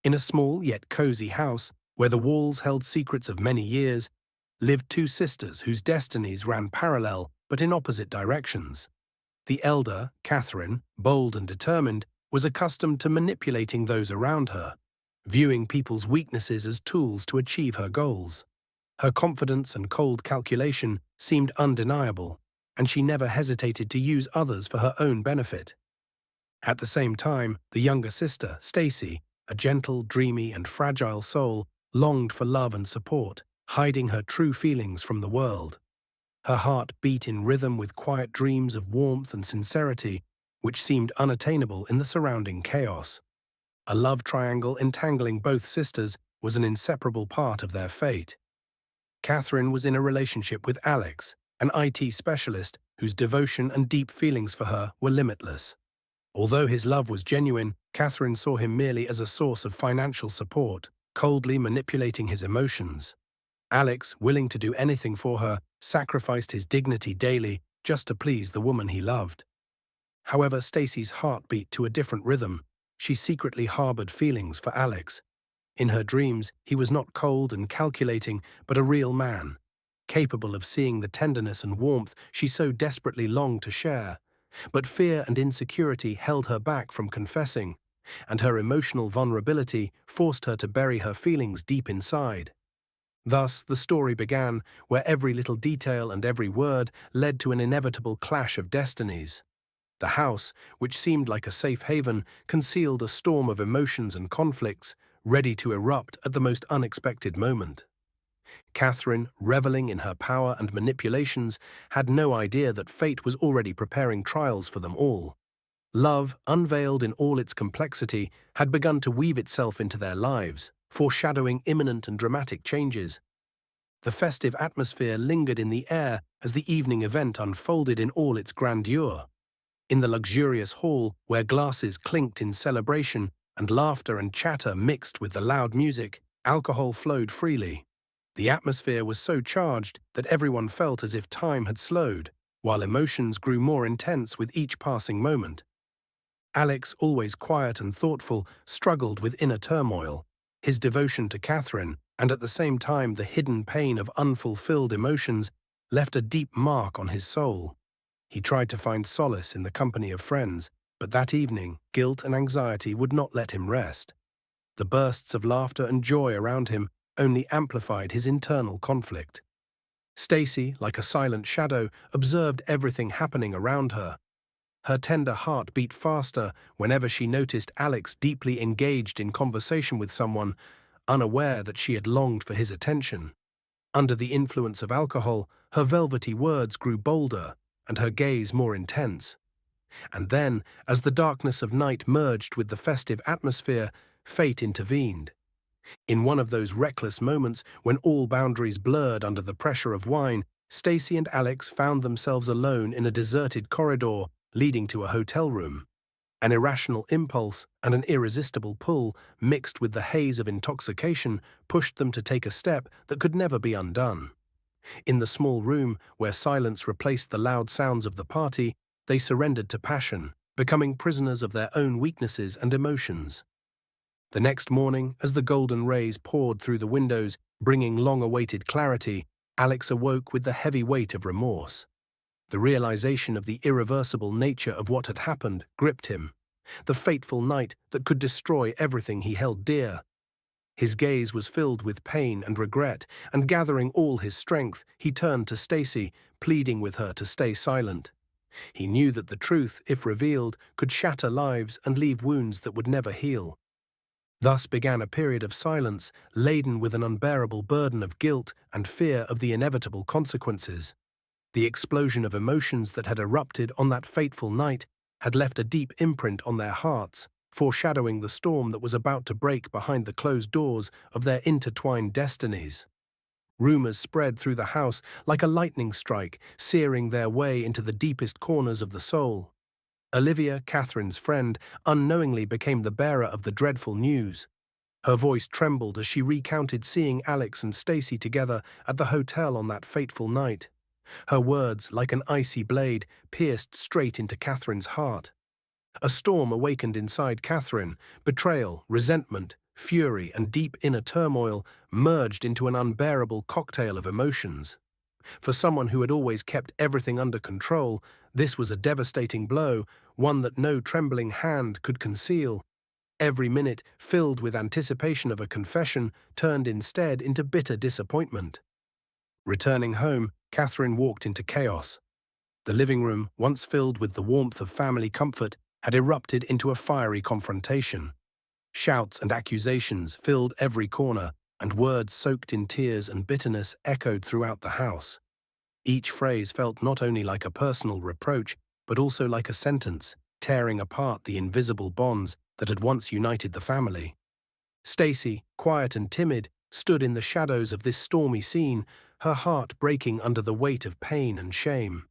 In a small yet cozy house, where the walls held secrets of many years, lived two sisters whose destinies ran parallel but in opposite directions. The elder, Catherine, bold and determined, was accustomed to manipulating those around her, viewing people's weaknesses as tools to achieve her goals. Her confidence and cold calculation seemed undeniable, and she never hesitated to use others for her own benefit. At the same time, the younger sister, Stacy, a gentle, dreamy, and fragile soul, longed for love and support, hiding her true feelings from the world. Her heart beat in rhythm with quiet dreams of warmth and sincerity, which seemed unattainable in the surrounding chaos. A love triangle entangling both sisters was an inseparable part of their fate. Catherine was in a relationship with Alex, an IT specialist whose devotion and deep feelings for her were limitless. Although his love was genuine, Catherine saw him merely as a source of financial support, coldly manipulating his emotions. Alex, willing to do anything for her, sacrificed his dignity daily just to please the woman he loved. However, Stacy's heart beat to a different rhythm. She secretly harbored feelings for Alex. In her dreams, he was not cold and calculating, but a real man, capable of seeing the tenderness and warmth she so desperately longed to share. But fear and insecurity held her back from confessing, and her emotional vulnerability forced her to bury her feelings deep inside. Thus, the story began, where every little detail and every word led to an inevitable clash of destinies. The house, which seemed like a safe haven, concealed a storm of emotions and conflicts, ready to erupt at the most unexpected moment. Catherine, reveling in her power and manipulations, had no idea that fate was already preparing trials for them all. Love, unveiled in all its complexity, had begun to weave itself into their lives, foreshadowing imminent and dramatic changes. The festive atmosphere lingered in the air as the evening event unfolded in all its grandeur. In the luxurious hall, where glasses clinked in celebration and laughter and chatter mixed with the loud music, alcohol flowed freely. The atmosphere was so charged that everyone felt as if time had slowed, while emotions grew more intense with each passing moment. Alex, always quiet and thoughtful, struggled with inner turmoil. His devotion to Catherine, and at the same time the hidden pain of unfulfilled emotions, left a deep mark on his soul. He tried to find solace in the company of friends, but that evening, guilt and anxiety would not let him rest. The bursts of laughter and joy around him only amplified his internal conflict. Stacy, like a silent shadow, observed everything happening around her. Her tender heart beat faster whenever she noticed Alex deeply engaged in conversation with someone, unaware that she had longed for his attention. Under the influence of alcohol, her velvety words grew bolder and her gaze more intense. And then, as the darkness of night merged with the festive atmosphere, fate intervened. In one of those reckless moments when all boundaries blurred under the pressure of wine, Stacy and Alex found themselves alone in a deserted corridor leading to a hotel room. An irrational impulse and an irresistible pull, mixed with the haze of intoxication, pushed them to take a step that could never be undone. In the small room, where silence replaced the loud sounds of the party, they surrendered to passion, becoming prisoners of their own weaknesses and emotions. The next morning, as the golden rays poured through the windows, bringing long-awaited clarity, Alex awoke with the heavy weight of remorse. The realization of the irreversible nature of what had happened gripped him, the fateful night that could destroy everything he held dear. His gaze was filled with pain and regret, and gathering all his strength, he turned to Stacy, pleading with her to stay silent. He knew that the truth, if revealed, could shatter lives and leave wounds that would never heal. Thus began a period of silence, laden with an unbearable burden of guilt and fear of the inevitable consequences. The explosion of emotions that had erupted on that fateful night had left a deep imprint on their hearts, foreshadowing the storm that was about to break behind the closed doors of their intertwined destinies. Rumors spread through the house like a lightning strike, searing their way into the deepest corners of the soul. Olivia, Catherine's friend, unknowingly became the bearer of the dreadful news. Her voice trembled as she recounted seeing Alex and Stacy together at the hotel on that fateful night. Her words, like an icy blade, pierced straight into Catherine's heart. A storm awakened inside Catherine, betrayal, resentment, Fury and deep inner turmoil merged into an unbearable cocktail of emotions. For someone who had always kept everything under control, this was a devastating blow, one that no trembling hand could conceal. Every minute, filled with anticipation of a confession, turned instead into bitter disappointment. Returning home, Catherine walked into chaos. The living room, once filled with the warmth of family comfort, had erupted into a fiery confrontation. Shouts and accusations filled every corner, and words soaked in tears and bitterness echoed throughout the house. Each phrase felt not only like a personal reproach, but also like a sentence, tearing apart the invisible bonds that had once united the family. Stacy, quiet and timid, stood in the shadows of this stormy scene, her heart breaking under the weight of pain and shame.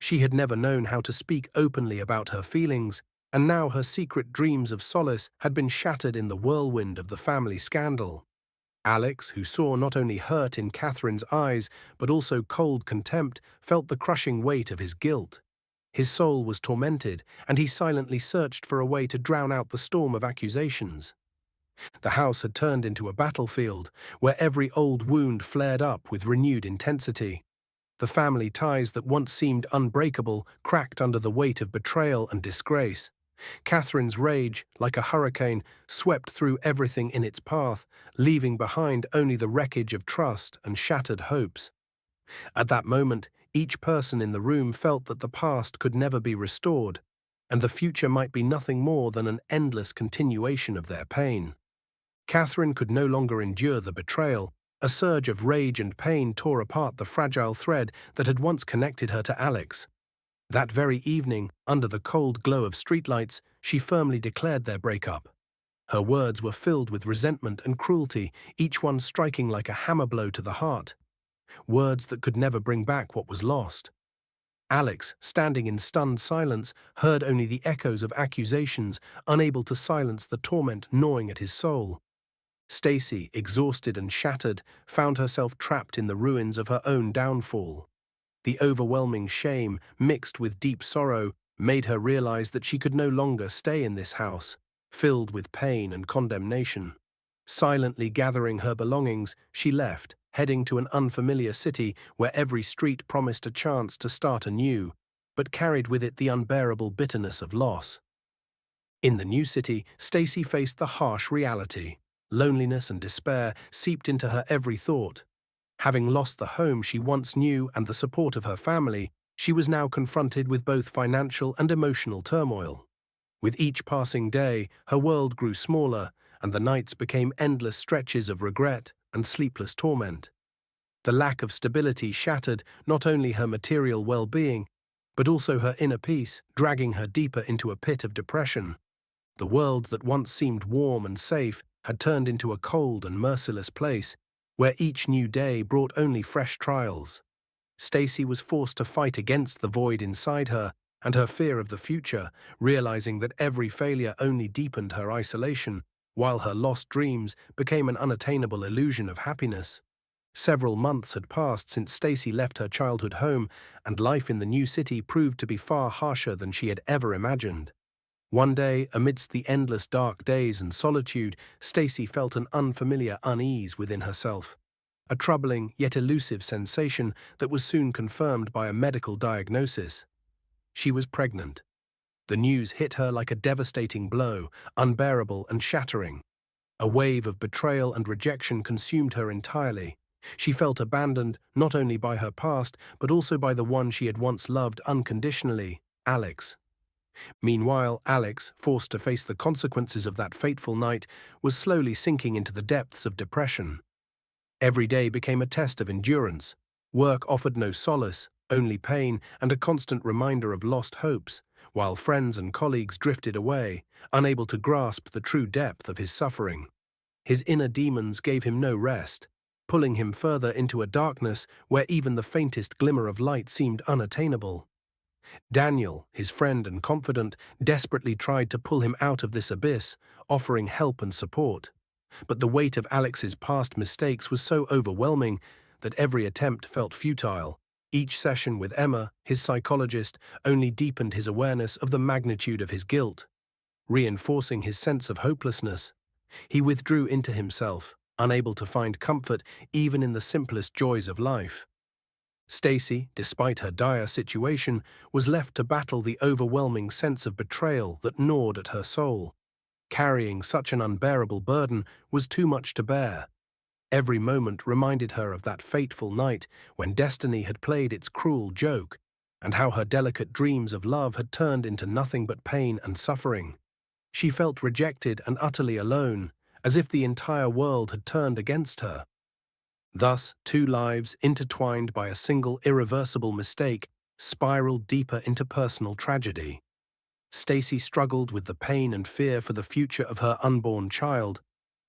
She had never known how to speak openly about her feelings, and now her secret dreams of solace had been shattered in the whirlwind of the family scandal. Alex, who saw not only hurt in Catherine's eyes, but also cold contempt, felt the crushing weight of his guilt. His soul was tormented, and he silently searched for a way to drown out the storm of accusations. The house had turned into a battlefield, where every old wound flared up with renewed intensity. The family ties that once seemed unbreakable cracked under the weight of betrayal and disgrace. Catherine's rage, like a hurricane, swept through everything in its path, leaving behind only the wreckage of trust and shattered hopes. At that moment, each person in the room felt that the past could never be restored, and the future might be nothing more than an endless continuation of their pain. Catherine could no longer endure the betrayal. A surge of rage and pain tore apart the fragile thread that had once connected her to Alex. That very evening, under the cold glow of streetlights, she firmly declared their breakup. Her words were filled with resentment and cruelty, each one striking like a hammer blow to the heart. Words that could never bring back what was lost. Alex, standing in stunned silence, heard only the echoes of accusations, unable to silence the torment gnawing at his soul. Stacy, exhausted and shattered, found herself trapped in the ruins of her own downfall. The overwhelming shame, mixed with deep sorrow, made her realize that she could no longer stay in this house, filled with pain and condemnation. Silently gathering her belongings, she left, heading to an unfamiliar city where every street promised a chance to start anew, but carried with it the unbearable bitterness of loss. In the new city, Stacy faced the harsh reality. Loneliness and despair seeped into her every thought. Having lost the home she once knew and the support of her family, she was now confronted with both financial and emotional turmoil. With each passing day, her world grew smaller, and the nights became endless stretches of regret and sleepless torment. The lack of stability shattered not only her material well-being, but also her inner peace, dragging her deeper into a pit of depression. The world that once seemed warm and safe had turned into a cold and merciless place, where each new day brought only fresh trials. Stacy was forced to fight against the void inside her and her fear of the future, realizing that every failure only deepened her isolation, while her lost dreams became an unattainable illusion of happiness. Several months had passed since Stacy left her childhood home, and life in the new city proved to be far harsher than she had ever imagined. One day, amidst the endless dark days and solitude, Stacy felt an unfamiliar unease within herself. A troubling yet elusive sensation that was soon confirmed by a medical diagnosis. She was pregnant. The news hit her like a devastating blow, unbearable and shattering. A wave of betrayal and rejection consumed her entirely. She felt abandoned not only by her past, but also by the one she had once loved unconditionally, Alex. Meanwhile, Alex, forced to face the consequences of that fateful night, was slowly sinking into the depths of depression. Every day became a test of endurance. Work offered no solace, only pain and a constant reminder of lost hopes, while friends and colleagues drifted away, unable to grasp the true depth of his suffering. His inner demons gave him no rest, pulling him further into a darkness where even the faintest glimmer of light seemed unattainable. Daniel, his friend and confidant, desperately tried to pull him out of this abyss, offering help and support. But the weight of Alex's past mistakes was so overwhelming that every attempt felt futile. Each session with Emma, his psychologist, only deepened his awareness of the magnitude of his guilt, reinforcing his sense of hopelessness. He withdrew into himself, unable to find comfort even in the simplest joys of life. Stacy, despite her dire situation, was left to battle the overwhelming sense of betrayal that gnawed at her soul. Carrying such an unbearable burden was too much to bear. Every moment reminded her of that fateful night when destiny had played its cruel joke, and how her delicate dreams of love had turned into nothing but pain and suffering. She felt rejected and utterly alone, as if the entire world had turned against her. Thus, two lives, intertwined by a single irreversible mistake, spiraled deeper into personal tragedy. Stacy struggled with the pain and fear for the future of her unborn child,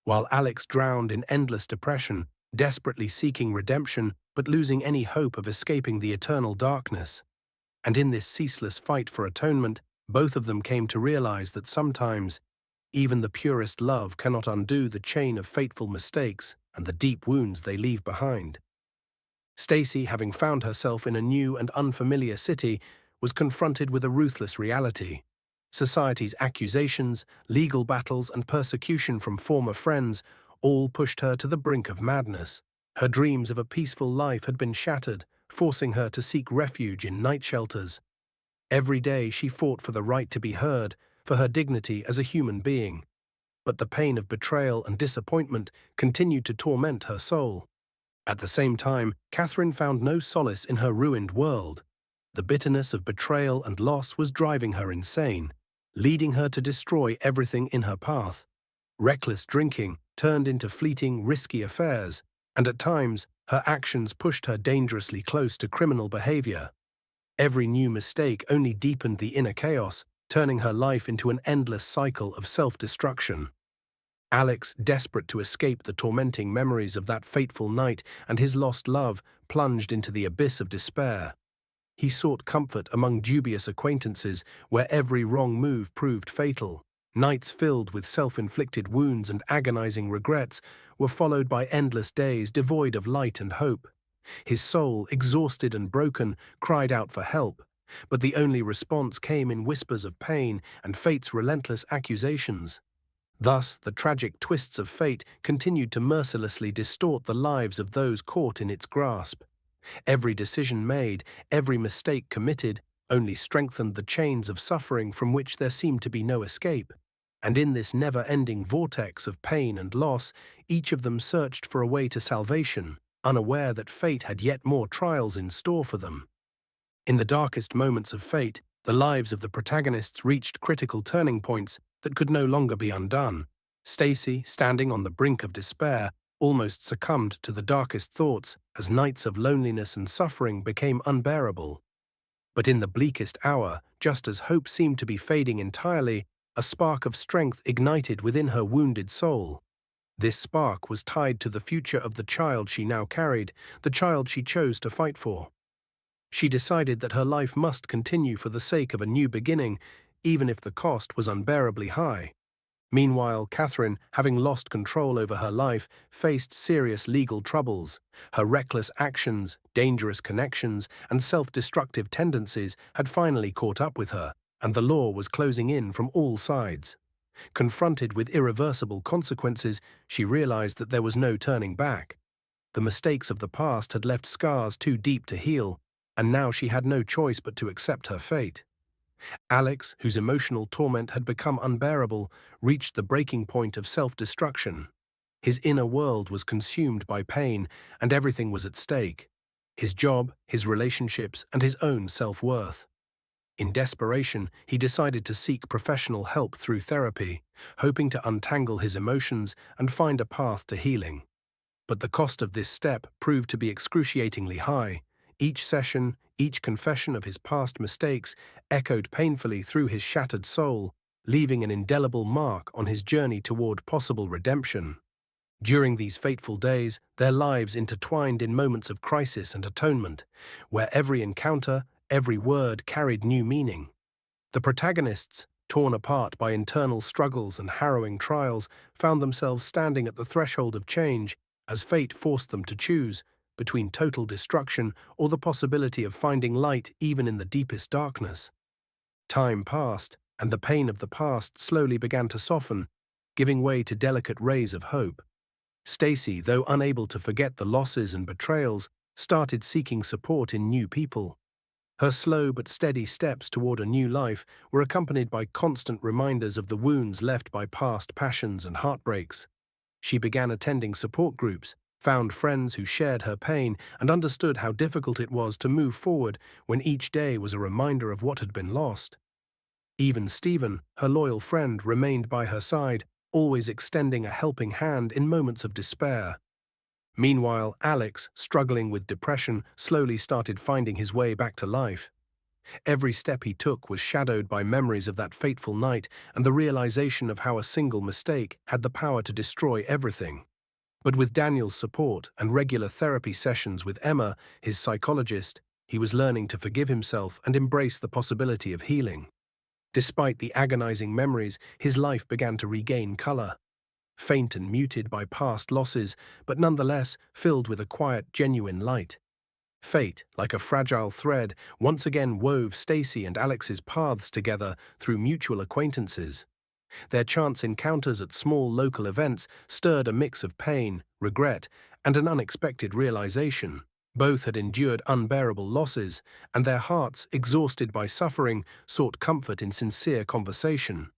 while Alex drowned in endless depression, desperately seeking redemption but losing any hope of escaping the eternal darkness. And in this ceaseless fight for atonement, both of them came to realize that sometimes even the purest love cannot undo the chain of fateful mistakes and the deep wounds they leave behind. Stacy, having found herself in a new and unfamiliar city, was confronted with a ruthless reality. Society's accusations, legal battles, and persecution from former friends all pushed her to the brink of madness. Her dreams of a peaceful life had been shattered, forcing her to seek refuge in night shelters. Every day she fought for the right to be heard, for her dignity as a human being. But the pain of betrayal and disappointment continued to torment her soul. At the same time, Catherine found no solace in her ruined world. The bitterness of betrayal and loss was driving her insane, leading her to destroy everything in her path. Reckless drinking turned into fleeting, risky affairs, and at times her actions pushed her dangerously close to criminal behavior. Every new mistake only deepened the inner chaos, turning her life into an endless cycle of self-destruction. Alex, desperate to escape the tormenting memories of that fateful night and his lost love, plunged into the abyss of despair. He sought comfort among dubious acquaintances where every wrong move proved fatal. Nights filled with self-inflicted wounds and agonizing regrets were followed by endless days devoid of light and hope. His soul, exhausted and broken, cried out for help, but the only response came in whispers of pain and fate's relentless accusations. Thus, the tragic twists of fate continued to mercilessly distort the lives of those caught in its grasp. Every decision made, every mistake committed, only strengthened the chains of suffering from which there seemed to be no escape. And in this never-ending vortex of pain and loss, each of them searched for a way to salvation, unaware that fate had yet more trials in store for them. In the darkest moments of fate, the lives of the protagonists reached critical turning points that could no longer be undone. Stacy, standing on the brink of despair, almost succumbed to the darkest thoughts as nights of loneliness and suffering became unbearable. But in the bleakest hour, just as hope seemed to be fading entirely, a spark of strength ignited within her wounded soul. This spark was tied to the future of the child she now carried, the child she chose to fight for. She decided that her life must continue for the sake of a new beginning, even if the cost was unbearably high. Meanwhile, Catherine, having lost control over her life, faced serious legal troubles. Her reckless actions, dangerous connections, and self-destructive tendencies had finally caught up with her, and the law was closing in from all sides. Confronted with irreversible consequences, she realized that there was no turning back. The mistakes of the past had left scars too deep to heal, and now she had no choice but to accept her fate. Alex, whose emotional torment had become unbearable, reached the breaking point of self-destruction. His inner world was consumed by pain, and everything was at stake: his job, his relationships, and his own self-worth. In desperation, he decided to seek professional help through therapy, hoping to untangle his emotions and find a path to healing. But the cost of this step proved to be excruciatingly high. Each session, each confession of his past mistakes echoed painfully through his shattered soul, leaving an indelible mark on his journey toward possible redemption. During these fateful days, their lives intertwined in moments of crisis and atonement, where every encounter, every word carried new meaning. The protagonists, torn apart by internal struggles and harrowing trials, found themselves standing at the threshold of change as fate forced them to choose between total destruction or the possibility of finding light even in the deepest darkness. Time passed, and the pain of the past slowly began to soften, giving way to delicate rays of hope. Stacy, though unable to forget the losses and betrayals, started seeking support in new people. Her slow but steady steps toward a new life were accompanied by constant reminders of the wounds left by past passions and heartbreaks. She began attending support groups, found friends who shared her pain, and understood how difficult it was to move forward when each day was a reminder of what had been lost. Even Stephen, her loyal friend, remained by her side, always extending a helping hand in moments of despair. Meanwhile, Alex, struggling with depression, slowly started finding his way back to life. Every step he took was shadowed by memories of that fateful night and the realization of how a single mistake had the power to destroy everything. But with Daniel's support and regular therapy sessions with Emma, his psychologist, he was learning to forgive himself and embrace the possibility of healing. Despite the agonizing memories, his life began to regain color. Faint and muted by past losses, but nonetheless filled with a quiet, genuine light. Fate, like a fragile thread, once again wove Stacy and Alex's paths together through mutual acquaintances. Their chance encounters at small local events stirred a mix of pain, regret, and an unexpected realization. Both had endured unbearable losses, and their hearts, exhausted by suffering, sought comfort in sincere conversation.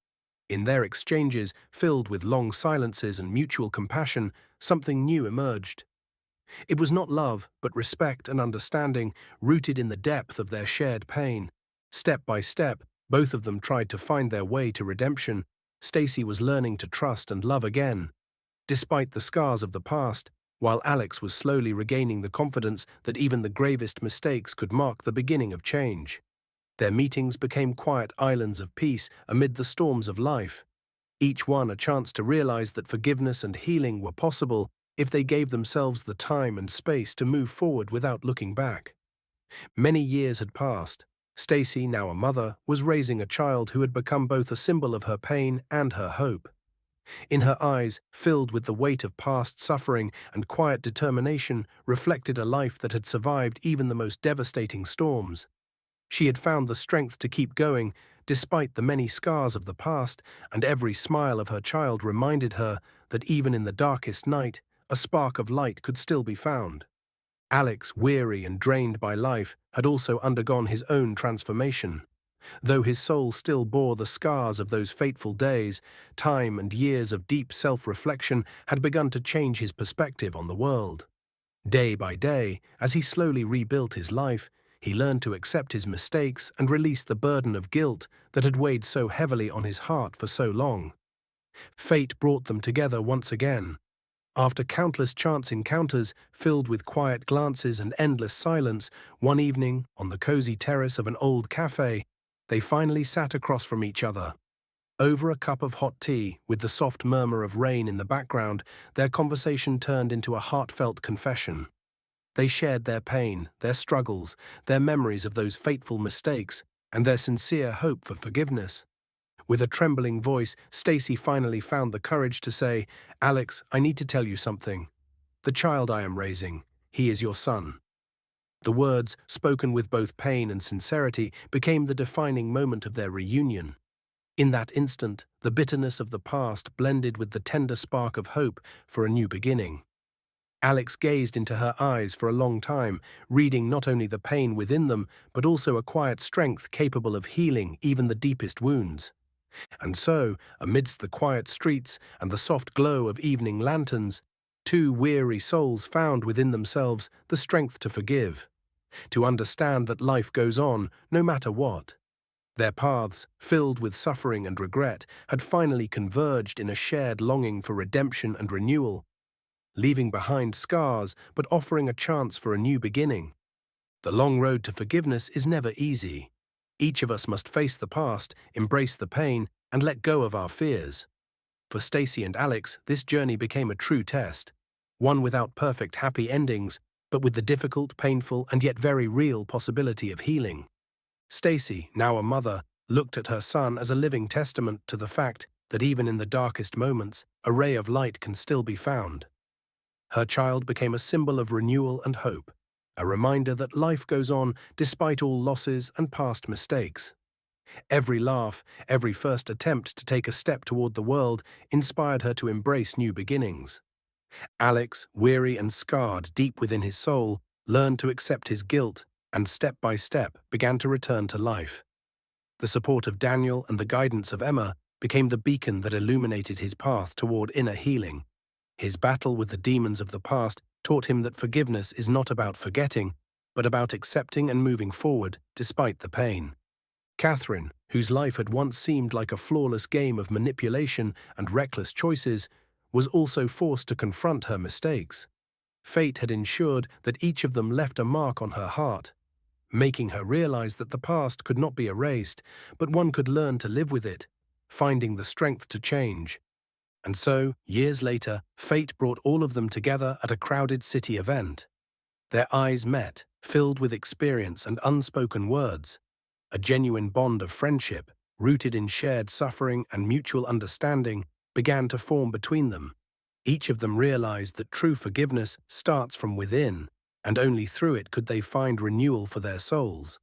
In their exchanges, filled with long silences and mutual compassion, something new emerged. It was not love, but respect and understanding, rooted in the depth of their shared pain. Step by step, both of them tried to find their way to redemption. Stacy was learning to trust and love again, despite the scars of the past, while Alex was slowly regaining the confidence that even the gravest mistakes could mark the beginning of change. Their meetings became quiet islands of peace amid the storms of life, each one a chance to realize that forgiveness and healing were possible if they gave themselves the time and space to move forward without looking back. Many years had passed. Stacy, now a mother, was raising a child who had become both a symbol of her pain and her hope. In her eyes, filled with the weight of past suffering and quiet determination, reflected a life that had survived even the most devastating storms. She had found the strength to keep going, despite the many scars of the past, and every smile of her child reminded her that even in the darkest night, a spark of light could still be found. Alex, weary and drained by life, had also undergone his own transformation. Though his soul still bore the scars of those fateful days, time and years of deep self-reflection had begun to change his perspective on the world. Day by day, as he slowly rebuilt his life, he learned to accept his mistakes and release the burden of guilt that had weighed so heavily on his heart for so long. Fate brought them together once again. After countless chance encounters filled with quiet glances and endless silence, one evening, on the cozy terrace of an old cafe, they finally sat across from each other. Over a cup of hot tea, with the soft murmur of rain in the background, their conversation turned into a heartfelt confession. They shared their pain, their struggles, their memories of those fateful mistakes, and their sincere hope for forgiveness. With a trembling voice, Stacy finally found the courage to say, "Alex, I need to tell you something. The child I am raising, he is your son." The words, spoken with both pain and sincerity, became the defining moment of their reunion. In that instant, the bitterness of the past blended with the tender spark of hope for a new beginning. Alex gazed into her eyes for a long time, reading not only the pain within them, but also a quiet strength capable of healing even the deepest wounds. And so, amidst the quiet streets and the soft glow of evening lanterns, two weary souls found within themselves the strength to forgive, to understand that life goes on no matter what. Their paths, filled with suffering and regret, had finally converged in a shared longing for redemption and renewal, leaving behind scars but offering a chance for a new beginning. The long road to forgiveness is never easy. Each of us must face the past, embrace the pain, and let go of our fears. For Stacy and Alex, this journey became a true test, one without perfect happy endings, but with the difficult, painful, and yet very real possibility of healing. Stacy, now a mother, looked at her son as a living testament to the fact that even in the darkest moments, a ray of light can still be found. Her child became a symbol of renewal and hope, a reminder that life goes on despite all losses and past mistakes. Every laugh, every first attempt to take a step toward the world inspired her to embrace new beginnings. Alex, weary and scarred deep within his soul, learned to accept his guilt and step by step began to return to life. The support of Daniel and the guidance of Emma became the beacon that illuminated his path toward inner healing. His battle with the demons of the past taught him that forgiveness is not about forgetting, but about accepting and moving forward despite the pain. Catherine, whose life had once seemed like a flawless game of manipulation and reckless choices, was also forced to confront her mistakes. Fate had ensured that each of them left a mark on her heart, making her realize that the past could not be erased, but one could learn to live with it, finding the strength to change. And so, years later, fate brought all of them together at a crowded city event. Their eyes met, filled with experience and unspoken words. A genuine bond of friendship, rooted in shared suffering and mutual understanding, began to form between them. Each of them realized that true forgiveness starts from within, and only through it could they find renewal for their souls.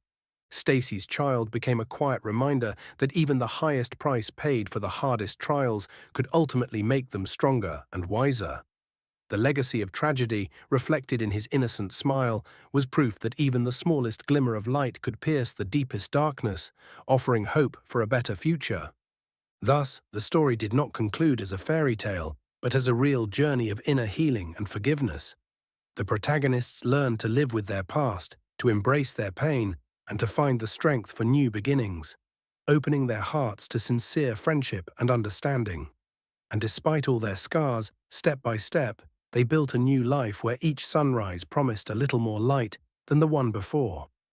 Stacy's child became a quiet reminder that even the highest price paid for the hardest trials could ultimately make them stronger and wiser. The legacy of tragedy, reflected in his innocent smile, was proof that even the smallest glimmer of light could pierce the deepest darkness, offering hope for a better future. Thus, the story did not conclude as a fairy tale, but as a real journey of inner healing and forgiveness. The protagonists learned to live with their past, to embrace their pain, and to find the strength for new beginnings, opening their hearts to sincere friendship and understanding. And despite all their scars, step by step, they built a new life where each sunrise promised a little more light than the one before.